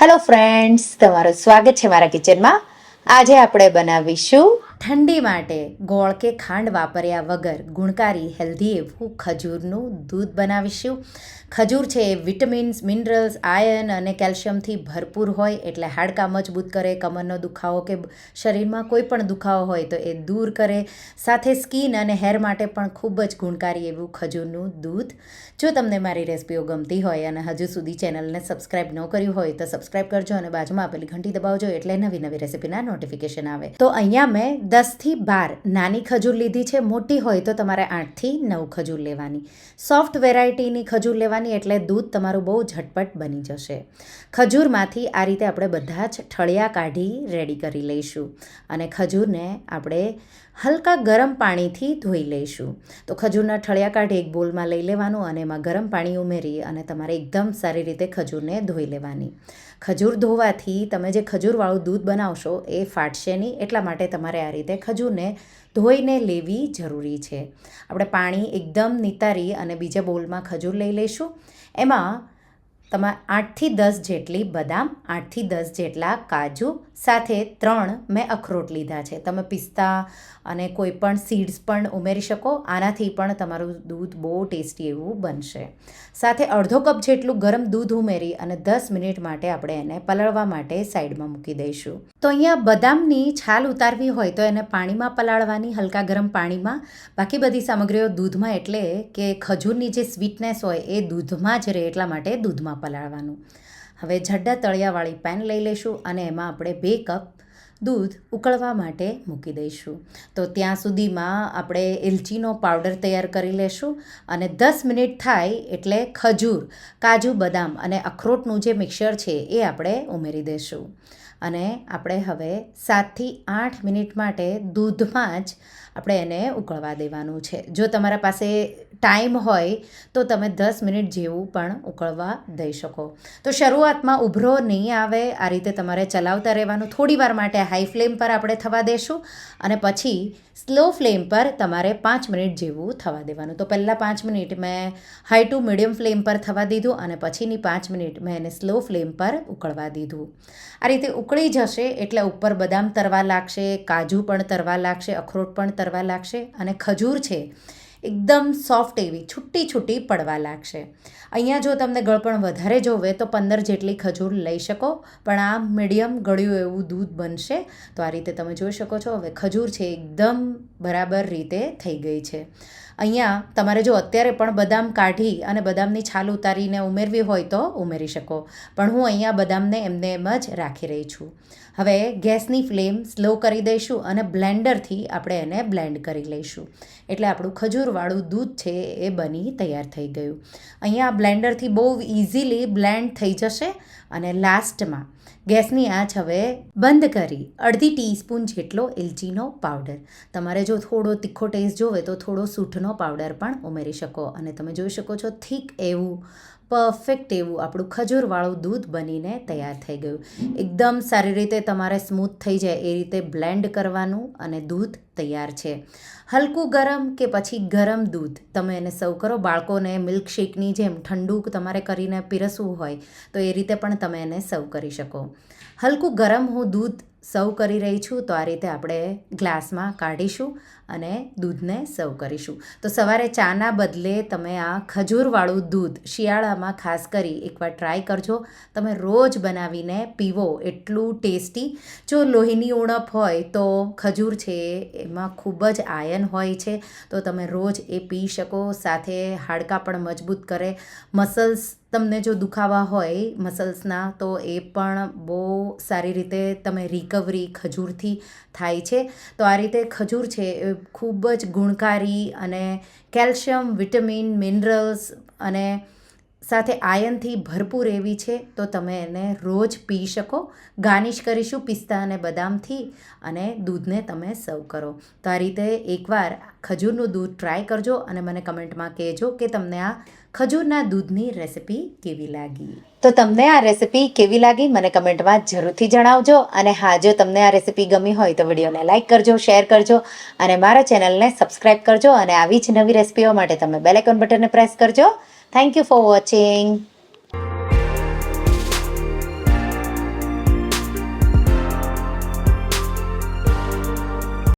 Hello friends, તમારું સ્વાગત છે મારા કિચનમાં. આજે આપણે બનાવીશું ઠંડી માટે ગોળ કે ખાંડ વાપર્યા વગર ગુણકારી હેલ્ધી એવું ખજૂરનું દૂધ બનાવીશું. ખજૂર છે એ વિટામિન્સ, મિનરલ્સ, આયર્ન અને કેલ્શિયમથી ભરપૂર હોય એટલે હાડકાં મજબૂત કરે, કમરનો દુખાવો કે શરીરમાં કોઈ પણ દુખાવો હોય તો એ દૂર કરે. સાથે સ્કિન અને હેર માટે પણ ખૂબ જ ગુણકારી એવું ખજૂરનું દૂધ. જો તમને મારી રેસિપીઓ ગમતી હોય અને હજુ સુધી ચેનલને સબસ્ક્રાઈબ ન કર્યું હોય તો સબસ્ક્રાઈબ કરજો અને બાજુમાં આપેલી ઘંટી દબાવજો એટલે નવી નવી રેસિપીના નોટિફિકેશન આવે. તો અહીંયા મેં 10થી 12 નાની ખજૂર લીધી છે. મોટી હોય તો તમારે 8થી 9 ખજૂર લેવાની. સોફ્ટ વેરાયટીની ખજૂર લેવાની એટલે દૂધ તમારું બહુ ઝટપટ બની જશે. ખજૂરમાંથી આ રીતે આપણે બધા જ ઠળિયા કાઢી રેડી કરી લઈશું અને ખજૂરને આપણે હલકા ગરમ પાણીથી ધોઈ લઈશું. તો ખજૂરના ઠળિયા કાઢી એક બોલમાં લઈ લેવાનું અને એમાં ગરમ પાણી ઉમેરી અને તમારે એકદમ સારી રીતે ખજૂરને ધોઈ લેવાની. ખજૂર ધોવાથી તમે જે ખજૂરવાળું દૂધ બનાવશો એ ફાટશે નહીં, એટલા માટે તમારે આ રીતે ખજૂરને ધોઈને લેવી જરૂરી છે. આપણે પાણી એકદમ નિતારી અને બીજા બોલમાં ખજૂર લઈ લઈશું. એમાં તમે 8થી 10 જેટલી બદામ, 8થી 10 જેટલા કાજુ, સાથે 3 મેં અખરોટ લીધા છે. તમે પિસ્તા અને કોઈ પણ સીડ્સ પણ ઉમેરી શકો. આનાથી પણ તમારું દૂધ બહુ ટેસ્ટી એવું બનશે. સાથે અડધો કપ જેટલું ગરમ દૂધ ઉમેરી અને 10 મિનિટ માટે આપણે એને પલાળવા માટે સાઈડમાં મૂકી દઈશું. તો અહીંયા બદામની છાલ ઉતારવી હોય તો એને પાણીમાં પલાળવાની, હલકા ગરમ પાણીમાં. બાકી બધી સામગ્રીઓ દૂધમાં, એટલે કે ખજૂરની જે સ્વીટનેસ હોય એ દૂધમાં જ રહે, એટલા માટે દૂધમાં પલાળવાનું. હવે જડ્ડા તળિયાવાળી પેન લઈ લઈશું અને એમાં આપણે 2 કપ દૂધ ઉકળવા માટે મૂકી દઈશું. તો ત્યાં સુધીમાં આપણે એલચીનો પાવડર તૈયાર કરી લેશું અને 10 મિનિટ થાય એટલે ખજૂર, કાજુ, બદામ અને અખરોટનું જે મિક્સર છે એ આપણે ઉમેરી દઈશું. અને આપણે હવે 7થી 8 મિનિટ માટે દૂધમાં જ આપણે એને ઉકળવા દેવાનું છે. જો તમારા પાસે ટાઈમ હોય તો તમે 10 મિનિટ જેવું પણ ઉકળવા દઈ શકો. તો શરૂઆતમાં ઉભરો નહીં આવે, આ રીતે તમારે ચલાવતા રહેવાનું. થોડી વાર માટે હાઈ ફ્લેમ પર આપણે થવા દેશું અને પછી સ્લો ફ્લેમ પર તમારે 5 મિનિટ જેવું થવા દેવાનું. તો પહેલાં 5 મિનિટ મેં હાઈ ટુ મીડિયમ ફ્લેમ પર થવા દીધું અને પછીની 5 મિનિટ મેં એને સ્લો ફ્લેમ પર ઉકળવા દીધું. આ રીતે ઉકળી જશે એટલે ઉપર બદામ તરવા લાગશે, કાજુ પણ તરવા લાગશે, અખરોટ પણ તરવા લાગશે અને ખજૂર છે એકદમ સોફ્ટ એવી છૂટી છૂટી પડવા લાગશે. અહીંયા જો તમને ગળપણ વધારે જોવે તો 15 જેટલી ખજૂર લઈ શકો, પણ આ મીડિયમ ગળ્યું એવું દૂધ બનશે. તો આ રીતે તમે જોઈ શકો છો હવે ખજૂર છે એકદમ બરાબર રીતે થઈ ગઈ છે. અહીંયા તમારે જો અત્યારે પણ બદામ કાઢી અને બદામની છાલ ઉતારીને ઉમેરવી હોય તો ઉમેરી શકો, પણ હું અહીંયા બદામને એમને એમ જ રાખી રહી છું. હવે ગેસની ફ્લેમ સ્લો કરી દઈશું અને બ્લેન્ડરથી આપણે એને બ્લેન્ડ કરી લઈશું. એટલે આપણું ખજૂરવાળું દૂધ છે એ બની તૈયાર થઈ ગયું. અહીંયા બ્લેન્ડરથી બહુ ઇઝીલી બ્લેન્ડ થઈ જશે. અને લાસ્ટમાં ગેસની આંચ હવે બંધ કરી અડધી ટીસ્પૂન જેટલો એલચીનો પાવડર, તમારે જો થોડો તીખો ટેસ્ટ જોવે તો થોડો સૂંઠનો પાવડર પણ ઉમેરી શકો. અને તમે જોઈ શકો છો થીક એવું, પરફેક્ટ એવું આપણું ખજૂરવાળું દૂધ બનીને તૈયાર થઈ ગયું. એકદમ સારી રીતે તમારે સ્મૂથ થઈ જાય એ રીતે બ્લેન્ડ કરવાનું અને દૂધ તૈયાર છે. હલકું ગરમ કે પછી ગરમ દૂધ તમે એને સર્વ કરો. બાળકોને મિલ્કશેકની જેમ ઠંડુ તમારે કરીને પીરસવું હોય તો એ રીતે પણ તમે એને સર્વ કરી શકો. હલકું ગરમ હું દૂધ સર્વ કરી રહી છું. તો આ રીતે આપણે ગ્લાસમાં કાઢીશું અને દૂધને સર્વ કરીશું. તો સવારે ચાના બદલે તમે આ ખજૂરવાળું દૂધ શિયાળામાં ખાસ કરી એકવાર ટ્રાય કરજો. તમે રોજ બનાવીને પીવો એટલું ટેસ્ટી. જો લોહીની ઉણપ હોય તો ખજૂર છે એમાં ખૂબ જ આયર્ન હોય છે, તો તમે રોજ એ પી શકો. સાથે હાડકાં પણ મજબૂત કરે. મસલ્સ તમને જો દુખાવા હોય મસલ્સના તો એ પણ બહુ સારી રીતે તમે રિકવરી ખજૂરથી થાય છે. તો આ રીતે ખજૂર છે એ ખૂબ જ ગુણકારી અને કેલ્શિયમ, વિટામિન, મિનરલ્સ અને સાથે આયર્નથી ભરપૂર એવી છે. તો તમે એને રોજ પી શકો. ગાર્નિશ કરીશું પિસ્તા અને બદામથી અને દૂધને તમે સર્વ કરો. તો આ રીતે એકવાર ખજૂરનું દૂધ ટ્રાય કરજો અને મને કમેન્ટમાં કહેજો કે તમને આ ખજૂરના દૂધની રેસિપી કેવી લાગી. તો તમને આ રેસિપી કેવી લાગી મને કમેન્ટમાં જરૂરથી જણાવજો. અને હા, જો તમને આ રેસિપી ગમી હોય તો વિડીયોને લાઇક કરજો, શેર કરજો અને મારા ચેનલને સબસ્ક્રાઈબ કરજો. અને આવી જ નવી રેસિપીઓ માટે તમે બેલ આઇકોન બટનને પ્રેસ કરજો. Thank you for watching.